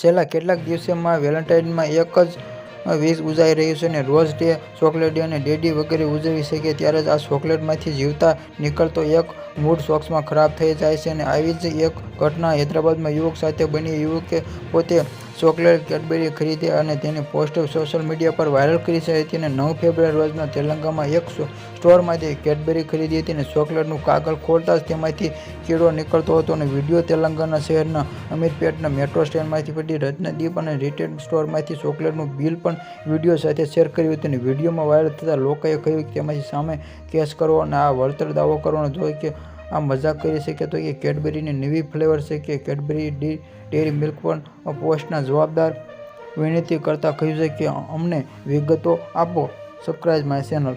છેલ્લા કેટલાક દિવસોમાં વેલેન્ટાઇનમાં એક જ વિશ ઉજાઈ રહ્યું છે અને રોઝ ડે, ચોકલેટ ડે અને ડેડી વગેરે ઉજવી શકે ત્યારે જ આ ચોકલેટમાંથી જીવતા નીકળતો એક મૂડ શોકમાં ખરાબ થઈ જાય છે. અને આવી જ એક ઘટના હૈદરાબાદમાં યુવક સાથે બની. યુવકે પોતે ચોકલેટ કેડબરી ખરીદી અને તેની પોસ્ટ સોશિયલ મીડિયા પર વાયરલ કરી હતી. અને 9 ફેબ્રુઆરી રોજના તેલંગાણામાં એક સ્ટોરમાંથી કેડબરી ખરીદી હતી અને ચોકલેટનું કાગળ ખોલતા જ તેમાંથી કીડો નીકળતો હતો. અને વિડીયો તેલંગાણા શહેરના અમીરપેટના મેટ્રો સ્ટેશનમાંથી પડી રત્નદીપ અને રિટેલ સ્ટોરમાંથી ચોકલેટનું બિલ પણ વિડીયો સાથે શેર કર્યું હતું. અને વિડીયોમાં વાયરલ થતા લોકોએ કહ્યું કે તેમાંથી સામે કેસ કરો અને આ વળતર દાવો કરવાનો જોઈએ કે આ મજાક કરી શકે તો કે કેડબરીની નવી ફ્લેવર છે કે કેડબરી ડેરી મિલ્ક પણ પોસ્ટના જવાબદાર વિનંતી કરતા કહ્યું છે કે અમને વિગતો આપો. Subscribe my channel.